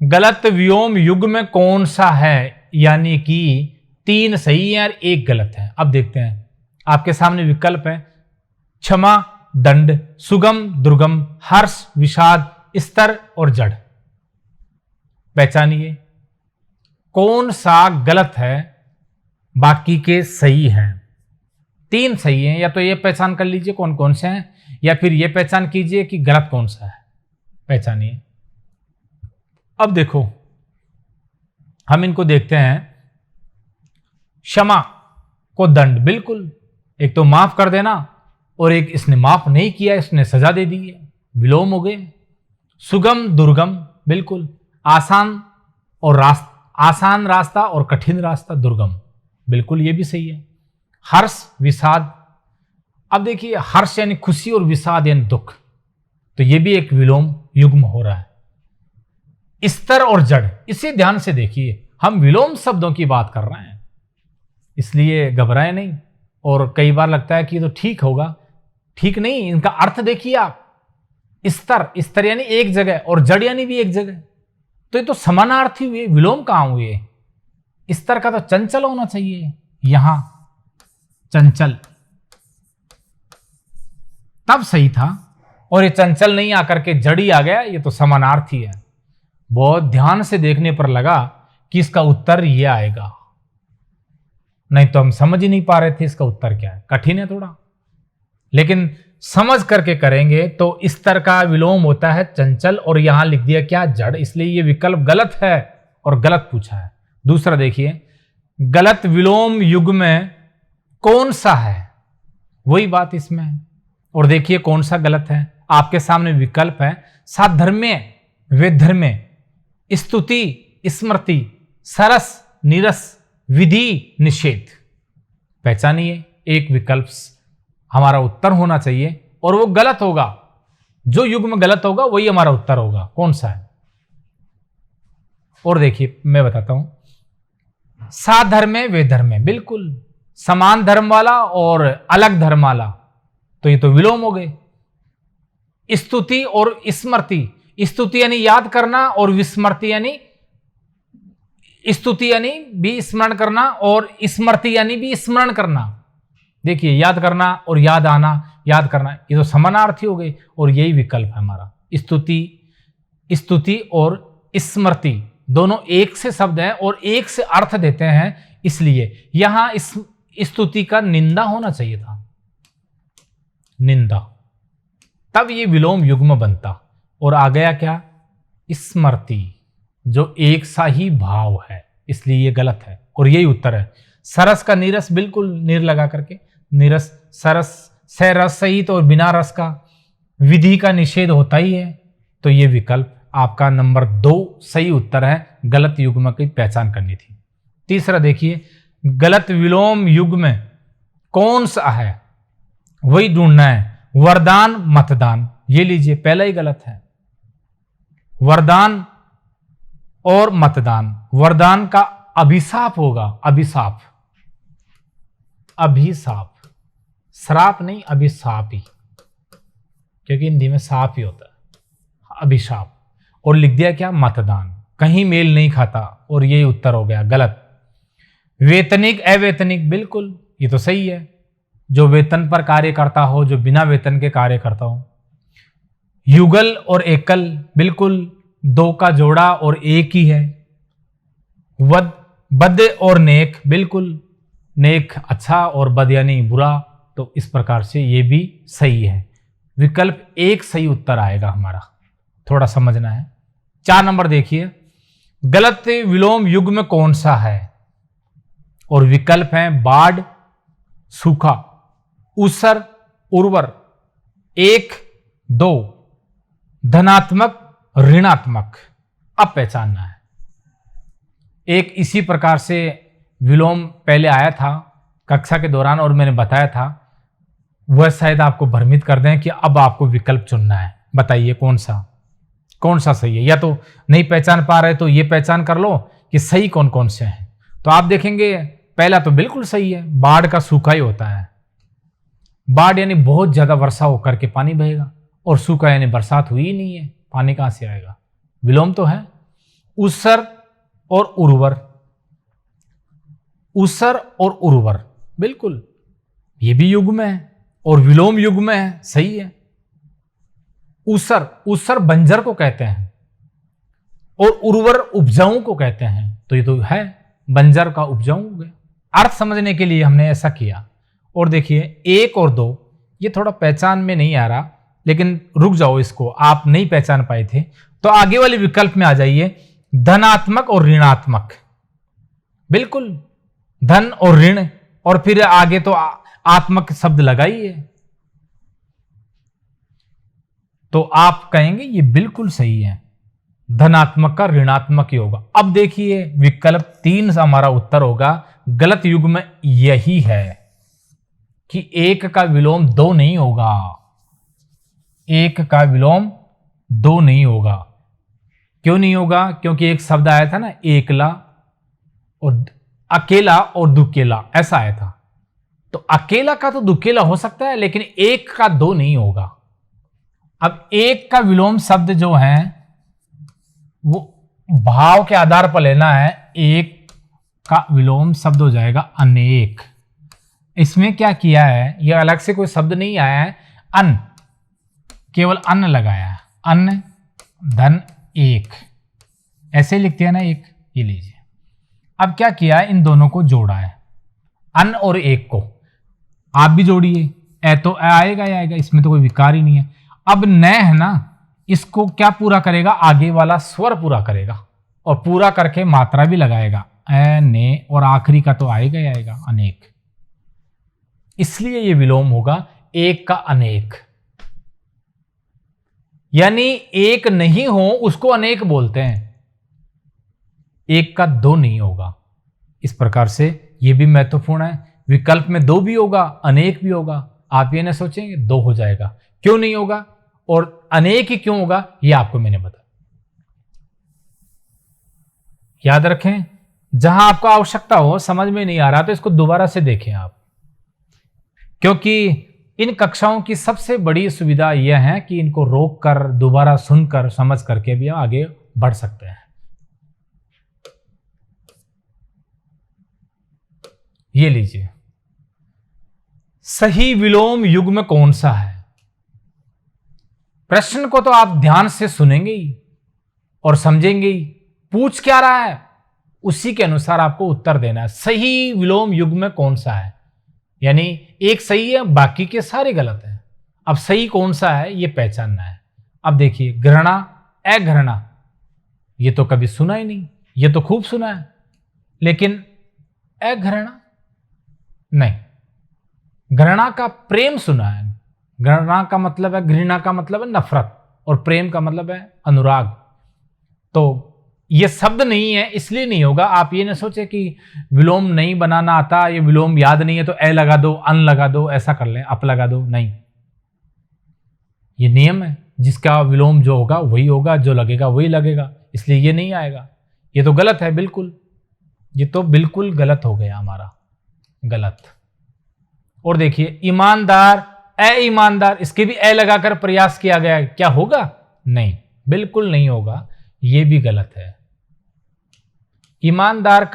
Speaker 1: गलत विलोम युग्म कौन सा है? यानी कि 3 सही है और 1 गलत है। अब देखते हैं, आपके सामने विकल्प है क्षमा दंड, सुगम दुर्गम, हर्ष विषाद, स्तर और जड़। पहचानिए कौन सा गलत है, बाकी के सही हैं। 3 सही हैं, या तो ये पहचान कर लीजिए कौन कौन से हैं, या फिर ये पहचान कीजिए कि गलत कौन सा है। पहचानिए। अब देखो हम इनको देखते हैं। क्षमा को दंड, बिल्कुल, एक तो माफ कर देना और एक इसने माफ नहीं किया, इसने सजा दे दी है, विलोम हो गए। सुगम दुर्गम, बिल्कुल, आसान और आसान रास्ता और कठिन रास्ता दुर्गम, बिल्कुल ये भी सही है। हर्ष विषाद, अब देखिए हर्ष यानी खुशी और विषाद यानी दुख, तो ये भी एक विलोम युग्म हो रहा है। स्तर और जड़, इसे ध्यान से देखिए, हम विलोम शब्दों की बात कर रहे हैं, इसलिए घबराए नहीं। और कई बार लगता है कि तो ठीक होगा, ठीक नहीं, इनका अर्थ देखिए आप। स्तर, स्तर यानी एक जगह और जड़ यानी भी एक जगह, तो ये तो समानार्थी हुए, विलोम कहां हुए? स्तर का तो चंचल होना चाहिए, यहां चंचल, तब सही था, और ये चंचल नहीं आकर के जड़ी आ गया, ये तो समानार्थी है। बहुत ध्यान से देखने पर लगा कि इसका उत्तर ये आएगा, नहीं तो हम समझ ही नहीं पा रहे थे इसका उत्तर क्या है। कठिन है थोड़ा, लेकिन समझ करके करेंगे तो स्तर का विलोम होता है चंचल, और यहां लिख दिया क्या, जड़, इसलिए ये विकल्प गलत है और गलत पूछा है। दूसरा देखिए, गलत विलोम युग्म कौन सा है, वही बात इसमें है। और देखिए कौन सा गलत है, आपके सामने विकल्प है, साधर्म्य, वेधर्म्य, स्तुति, स्मृति, सरस, नीरस, विधि, निषेध। पहचानिए, एक विकल्प हमारा उत्तर होना चाहिए और वो गलत होगा। जो युग्म गलत होगा वही हमारा उत्तर होगा। कौन सा है? और देखिए मैं बताता हूं, साधर्म्य, वेधर्म्य, बिल्कुल समान धर्म वाला और अलग धर्म वाला, तो ये तो विलोम हो गए। स्तुति और स्मृति, स्तुति यानी याद करना और विस्मृति यानी, स्तुति यानी भी स्मरण करना और स्मृति यानी भी स्मरण करना। देखिए याद करना और याद आना, याद करना, ये तो समानार्थी हो गए और यही विकल्प है हमारा। स्तुति और स्मृति दोनों एक से शब्द हैं और एक से अर्थ देते हैं, इसलिए यहां इस स्तुति का निंदा होना चाहिए था, निंदा, तब ये विलोम युग्म बनता। और आ गया क्या, स्मृति, जो एक सा ही भाव है, इसलिए ये गलत है और यही उत्तर है। सरस का नीरस, बिल्कुल नीर लगा करके नीरस, सरस से रस सहित और बिना रस का, विधि का निषेध होता ही है, तो ये विकल्प आपका नंबर 2 सही उत्तर है। गलत युग्म की पहचान करनी थी। तीसरा देखिए, गलत विलोम युग्म कौन सा है, वही ढूंढना है। वरदान, मतदान, ये लीजिए पहला ही गलत है। वरदान और मतदान, वरदान का अभिशाप होगा, अभिशाप, अभिशाप, श्राप नहीं, अभिशाप ही, क्योंकि हिंदी में साप ही होता है, अभिशाप। और लिख दिया क्या, मतदान, कहीं मेल नहीं खाता और यही उत्तर हो गया गलत। वेतनिक, अवेतनिक, बिल्कुल ये तो सही है, जो वेतन पर कार्य करता हो, जो बिना वेतन के कार्य करता हो। युगल और एकल, बिल्कुल दो का जोड़ा और एक ही है। बद और नेक, बिल्कुल नेक अच्छा और बद यानी बुरा, तो इस प्रकार से ये भी सही है। विकल्प 1 सही उत्तर आएगा हमारा, थोड़ा समझना है। 4 नंबर देखिए, गलत विलोम युग्म कौन सा है, और विकल्प हैं बाढ़, सूखा, ऊसर, उर्वर, 1, 2, धनात्मक, ऋणात्मक। अब पहचानना है। एक इसी प्रकार से विलोम पहले आया था कक्षा के दौरान और मैंने बताया था, वह शायद आपको भ्रमित कर दें कि अब आपको विकल्प चुनना है। बताइए कौन सा सही है, या तो नहीं पहचान पा रहे तो ये पहचान कर लो कि सही कौन कौन से हैं। तो आप देखेंगे पहला तो बिल्कुल सही है, बाढ़ का सूखा ही होता है। बाढ़ यानी बहुत ज्यादा वर्षा होकर के पानी बहेगा, और सूखा यानी बरसात हुई ही नहीं है, पानी कहां से आएगा, विलोम तो है। ऊसर और उर्वर, ऊसर और उर्वर, बिल्कुल ये भी युग्म है और विलोम युग्म है, सही है। ऊसर बंजर को कहते हैं और उर्वर उपजाऊ को कहते हैं, तो ये तो है बंजर का उपजाऊ हो गया। अर्थ समझने के लिए हमने ऐसा किया। और देखिए 1 और 2 ये थोड़ा पहचान में नहीं आ रहा, लेकिन रुक जाओ, इसको आप नहीं पहचान पाए थे तो आगे वाले विकल्प में आ जाइए, धनात्मक और ऋणात्मक, बिल्कुल धन और ऋण, और फिर आगे तो आत्मक शब्द लगाइए, तो आप कहेंगे ये बिल्कुल सही है, धनात्मक का ऋणात्मक ही होगा। अब देखिए विकल्प 3 से हमारा उत्तर होगा। गलत युग्म यही है कि 1 का विलोम 2 नहीं होगा, 1 का विलोम 2 नहीं होगा। क्यों नहीं होगा? क्योंकि एक शब्द आया था ना, एकला और अकेला और दुकेला, ऐसा आया था। तो अकेला का तो दुकेला हो सकता है, लेकिन 1 का 2 नहीं होगा। अब 1 का विलोम शब्द जो है वो भाव के आधार पर लेना है। 1 का विलोम शब्द हो जाएगा अनेक। इसमें क्या किया है, यह अलग से कोई शब्द नहीं आया है, अन्न, केवल अन्न लगाया है, अन्न धन 1, ऐसे लिखते हैं ना 1, ये लीजिए। अब क्या किया है, इन दोनों को जोड़ा है, अन्न और 1 को। आप भी जोड़िए, ए तो आएगा ही आएगा, इसमें तो कोई विकार ही नहीं है। अब न है ना, इसको क्या पूरा करेगा, आगे वाला स्वर पूरा करेगा और पूरा करके मात्रा भी लगाएगा, ए ने, और आखिरी का तो आएगा ही आएगा, अनेक। इसलिए ये विलोम होगा एक का अनेक, यानी एक नहीं हो उसको अनेक बोलते हैं, एक का दो नहीं होगा। इस प्रकार से ये भी महत्वपूर्ण है। विकल्प में दो भी होगा, अनेक भी होगा। आप ये ना सोचेंगे दो हो जाएगा, क्यों नहीं होगा, और अनेक ही क्यों होगा, ये आपको मैंने बताया। याद रखें, जहां आपको आवश्यकता हो, समझ में नहीं आ रहा तो इसको दोबारा से देखें आप, क्योंकि इन कक्षाओं की सबसे बड़ी सुविधा यह है कि इनको रोक कर दोबारा सुनकर समझ करके भी आगे बढ़ सकते हैं। ये लीजिए, सही विलोम युग्म कौन सा है। प्रश्न को तो आप ध्यान से सुनेंगे ही और समझेंगे ही, पूछ क्या रहा है उसी के अनुसार आपको उत्तर देना है। सही विलोम युग्म कौन सा है, यानी एक सही है, बाकी के सारे गलत हैं। अब सही कौन सा है ये पहचानना है। अब देखिए, घृणा, अघृणा, ये तो कभी सुना ही नहीं, ये तो खूब सुना है, लेकिन अघृणा नहीं। घृणा का प्रेम सुना है, घृणा का मतलब है, घृणा का मतलब है नफरत, और प्रेम का मतलब है अनुराग। तो ये शब्द नहीं है इसलिए नहीं होगा। आप ये ना सोचे कि विलोम नहीं बनाना आता, ये विलोम याद नहीं है तो ए लगा दो, अन लगा दो, ऐसा कर लें, अप लगा दो, नहीं। ये नियम है, जिसका विलोम जो होगा वही होगा, जो लगेगा वही लगेगा, इसलिए ये नहीं आएगा। ये तो गलत है बिल्कुल, ये तो बिल्कुल गलत हो गया हमारा, गलत। और देखिए, ईमानदार, ए ईमानदार, इसके भी ए लगाकर प्रयास किया गया है, क्या होगा, नहीं, बिल्कुल नहीं होगा, ये भी गलत है। ईमानदार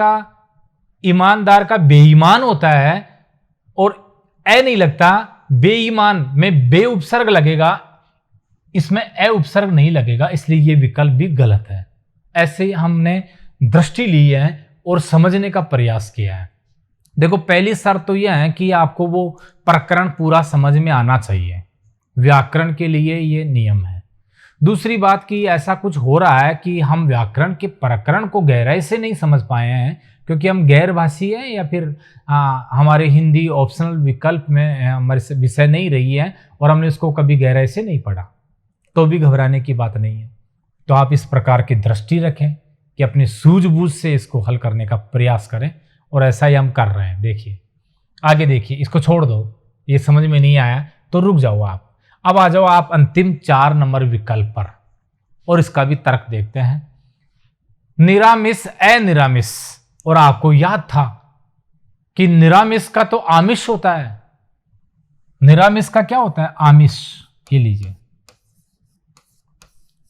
Speaker 1: का बेईमान होता है और ए नहीं लगता, बेईमान में बे उपसर्ग लगेगा, इसमें ए उपसर्ग नहीं लगेगा, इसलिए ये विकल्प भी गलत है। ऐसे हमने दृष्टि ली है और समझने का प्रयास किया है। देखो, पहली शर्त तो यह है कि आपको वो प्रकरण पूरा समझ में आना चाहिए, व्याकरण के लिए ये नियम है। दूसरी बात कि ऐसा कुछ हो रहा है कि हम व्याकरण के प्रकरण को गहराई से नहीं समझ पाए हैं, क्योंकि हम गैर भाषी हैं, या फिर हमारे हिंदी ऑप्शनल विकल्प में हमारे विषय नहीं रही है और हमने इसको कभी गहराई से नहीं पढ़ा, तो भी घबराने की बात नहीं है। तो आप इस प्रकार की दृष्टि रखें कि अपनी सूझबूझ से इसको हल करने का प्रयास करें, और ऐसा ही हम कर रहे हैं। देखिए, आगे देखिए, इसको छोड़ दो, ये समझ में नहीं आया तो रुक जाओ आप। अब आ जाओ आप अंतिम 4 नंबर विकल्प पर, और इसका भी तर्क देखते हैं। निरामिष, अनिरामिष, और आपको याद था कि निरामिष का तो आमिष होता है। निरामिष का क्या होता है, आमिष। ये लीजिए,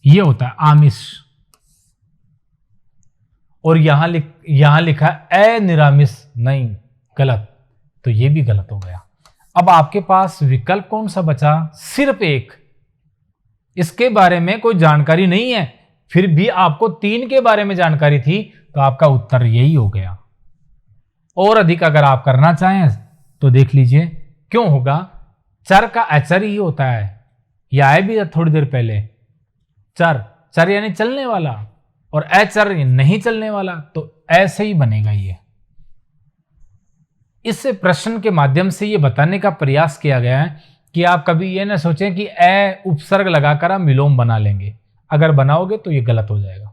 Speaker 1: ये होता है आमिष, और यहां लिखा अनिरामिष, नहीं, गलत, तो ये भी गलत हो गया। अब आपके पास विकल्प कौन सा बचा, सिर्फ एक। इसके बारे में कोई जानकारी नहीं है, फिर भी आपको 3 के बारे में जानकारी थी, तो आपका उत्तर यही हो गया। और अधिक अगर आप करना चाहें तो देख लीजिए, क्यों होगा, चर का अचर ही होता है, यह आए भी थोड़ी देर पहले। चर, चर यानी चलने वाला, और अचर नहीं चलने वाला, तो ऐसे ही बनेगा ये। इस प्रश्न के माध्यम से ये बताने का प्रयास किया गया है कि आप कभी ये ना सोचें कि ए उपसर्ग लगाकर हम विलोम बना लेंगे। अगर बनाओगे तो ये गलत हो जाएगा।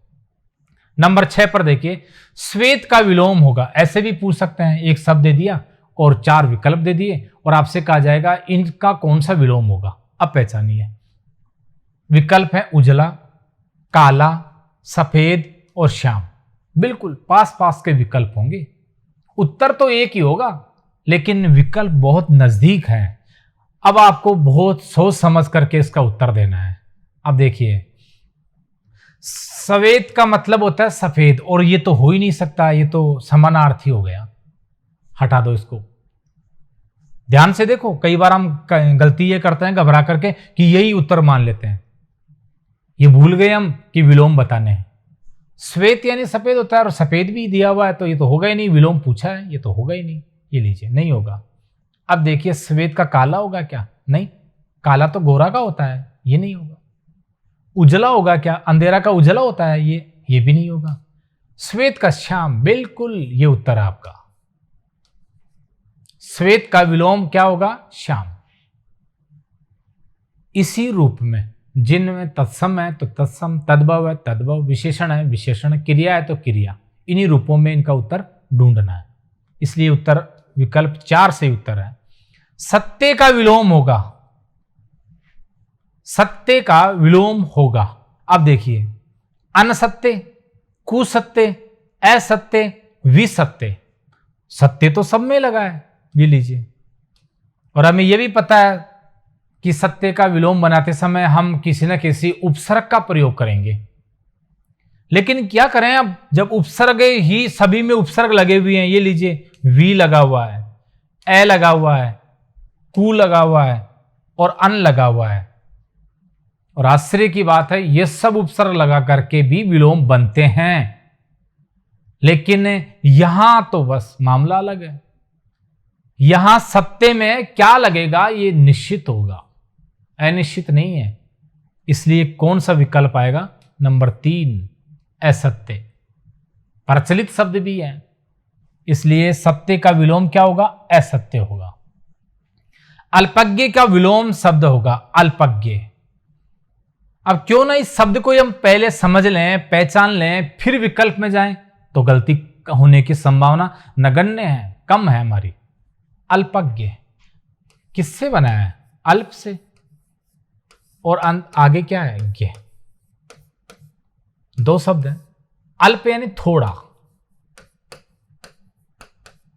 Speaker 1: नंबर 6 पर देखिए, श्वेत का विलोम होगा, ऐसे भी पूछ सकते हैं। एक शब्द दे दिया और 4 विकल्प दे दिए, और आपसे कहा जाएगा इनका कौन सा विलोम होगा। अब पहचानिए, विकल्प है उजला, काला, सफेद और श्याम। बिल्कुल पास पास के विकल्प होंगे, उत्तर तो एक ही होगा, लेकिन विकल्प बहुत नजदीक है। अब आपको बहुत सोच समझ करके इसका उत्तर देना है। अब देखिए, सफेद का मतलब होता है सफेद, और ये तो हो ही नहीं सकता, ये तो समानार्थी हो गया, हटा दो इसको। ध्यान से देखो, कई बार हम गलती ये करते हैं घबरा करके कि यही उत्तर मान लेते हैं, ये भूल गए हम कि विलोम बताने हैं। श्वेत यानी सफेद होता है, और सफेद भी दिया हुआ है, तो ये तो होगा ही नहीं, विलोम पूछा है, ये तो होगा ही नहीं। ये लीजिए, नहीं होगा। अब देखिए श्वेत का काला होगा क्या? नहीं, काला तो गोरा का होता है, ये नहीं होगा। उजला होगा क्या? अंधेरा का उजला होता है, ये भी नहीं होगा। श्वेत का श्याम, बिल्कुल ये उत्तर है आपका। श्वेत का विलोम क्या होगा? श्याम। इसी रूप में जिनमें तत्सम है तो तत्सम, तद्भव है तद्भव, विशेषण है विशेषण, क्रिया है तो क्रिया, इन्हीं रूपों में इनका उत्तर ढूंढना है। इसलिए उत्तर विकल्प 4 से उत्तर है। सत्य का विलोम होगा, सत्य का विलोम होगा। अब देखिए अनसत्य, कुसत्य, असत्य, विसत्य। सत्य तो सब में लगा है, ये लीजिए। और हमें यह भी पता है कि सत्य का विलोम बनाते समय हम किसी न किसी उपसर्ग का प्रयोग करेंगे। लेकिन क्या करें, अब जब उपसर्ग ही सभी में उपसर्ग लगे हुए हैं, ये लीजिए वी लगा हुआ है, ए लगा हुआ है, कु लगा हुआ है और अन लगा हुआ है। और आश्चर्य की बात है ये सब उपसर्ग लगा करके भी विलोम बनते हैं। लेकिन यहां तो बस मामला अलग है। यहां सत्य में क्या लगेगा ये निश्चित होगा, अनिश्चित नहीं है। इसलिए कौन सा विकल्प आएगा? नंबर 3, असत्य। प्रचलित शब्द भी है, इसलिए सत्य का विलोम क्या होगा? असत्य होगा। अल्पज्ञ का विलोम शब्द होगा अल्पज्ञ। अब क्यों ना इस शब्द को हम पहले समझ लें, पहचान लें, फिर विकल्प में जाएं, तो गलती होने की संभावना नगण्य है, कम है हमारी। अल्पज्ञ किससे बना है? अल्प से, और आगे क्या है? ज्ञ। 2 शब्द हैं। अल्प यानी थोड़ा,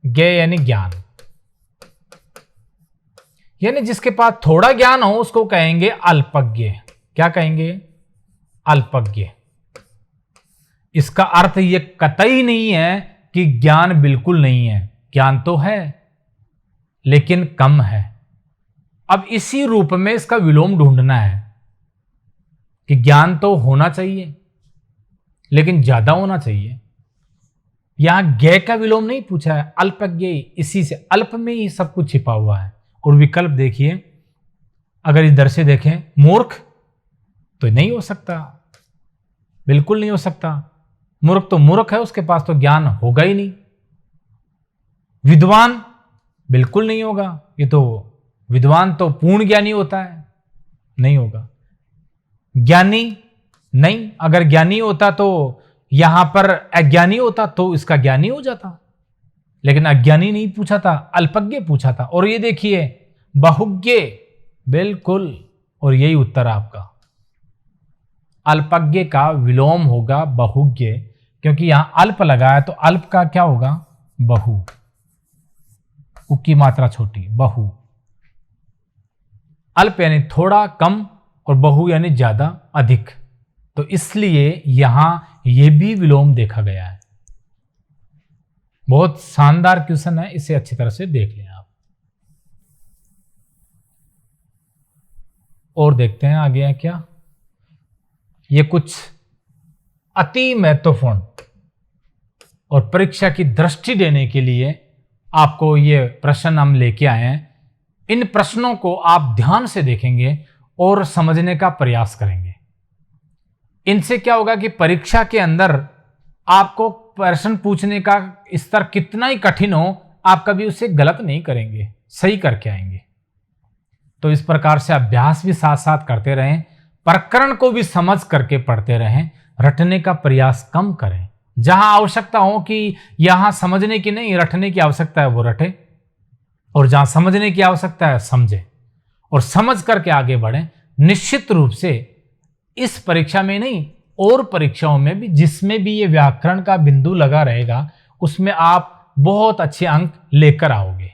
Speaker 1: ज्ञ यानी ज्ञान। यानी जिसके पास थोड़ा ज्ञान हो उसको कहेंगे अल्पज्ञ। क्या कहेंगे? अल्पज्ञ। इसका अर्थ यह कतई नहीं है कि ज्ञान बिल्कुल नहीं है, ज्ञान तो है लेकिन कम है। अब इसी रूप में इसका विलोम ढूंढना है कि ज्ञान तो होना चाहिए लेकिन ज्यादा होना चाहिए। यहां ज्ञ का विलोम नहीं पूछा है, अल्पज्ञ। इसी से अल्प में ही सब कुछ छिपा हुआ है। और विकल्प देखिए, अगर इधर से देखें मूर्ख तो नहीं हो सकता, बिल्कुल नहीं हो सकता। मूर्ख तो मूर्ख है, उसके पास तो ज्ञान होगा ही नहीं। विद्वान बिल्कुल नहीं होगा, ये तो विद्वान तो पूर्ण ज्ञानी होता है, नहीं होगा। ज्ञानी नहीं, अगर ज्ञानी होता तो यहां पर अज्ञानी होता तो इसका ज्ञानी हो जाता, लेकिन अज्ञानी नहीं पूछा था, अल्पज्ञ पूछा था। और ये देखिए बहुज्ञ, बिल्कुल, और यही उत्तर आपका। अल्पज्ञ का विलोम होगा बहुज्ञ, क्योंकि यहां अल्प लगा है तो अल्प का क्या होगा? बहु। उ की मात्रा छोटी, बहु। अल्प यानी थोड़ा कम और बहु यानी ज्यादा अधिक, तो इसलिए यहां यह भी विलोम देखा गया है। बहुत शानदार क्वेश्चन है, इसे अच्छी तरह से देख लें आप। और देखते हैं आगे है क्या। ये कुछ अति महत्वपूर्ण और परीक्षा की दृष्टि देने के लिए आपको ये प्रश्न हम लेके आए हैं। इन प्रश्नों को आप ध्यान से देखेंगे और समझने का प्रयास करेंगे। इनसे क्या होगा कि परीक्षा के अंदर आपको प्रश्न पूछने का स्तर कितना ही कठिन हो, आप कभी उसे गलत नहीं करेंगे, सही करके आएंगे। तो इस प्रकार से अभ्यास भी साथ साथ करते रहें, प्रकरण को भी समझ करके पढ़ते रहें, रटने का प्रयास कम करें। जहां आवश्यकता हो कि यहां समझने की नहीं रटने की आवश्यकता है वो रटे, और जहां समझने की आवश्यकता है समझे और समझ करके आगे बढ़ें। निश्चित रूप से इस परीक्षा में नहीं और परीक्षाओं में भी जिसमें भी ये व्याकरण का बिंदु लगा रहेगा उसमें आप बहुत अच्छे अंक लेकर आओगे।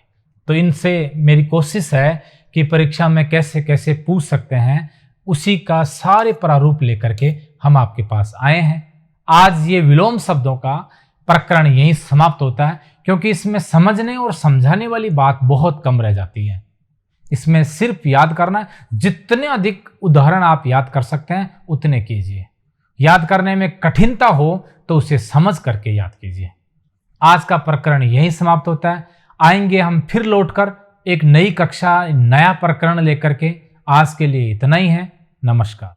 Speaker 1: तो इनसे मेरी कोशिश है कि परीक्षा में कैसे कैसे पूछ सकते हैं उसी का सारे प्रारूप लेकर के हम आपके पास आए हैं। आज ये विलोम शब्दों का प्रकरण यहीं समाप्त होता है, क्योंकि इसमें समझने और समझाने वाली बात बहुत कम रह जाती है। इसमें सिर्फ याद करना है, जितने अधिक उदाहरण आप याद कर सकते हैं उतने कीजिए। याद करने में कठिनता हो तो उसे समझ करके याद कीजिए। आज का प्रकरण यहीं समाप्त होता है। आएंगे हम फिर लौटकर एक नई कक्षा, नया प्रकरण लेकर के। आज के लिए इतना ही है। नमस्कार।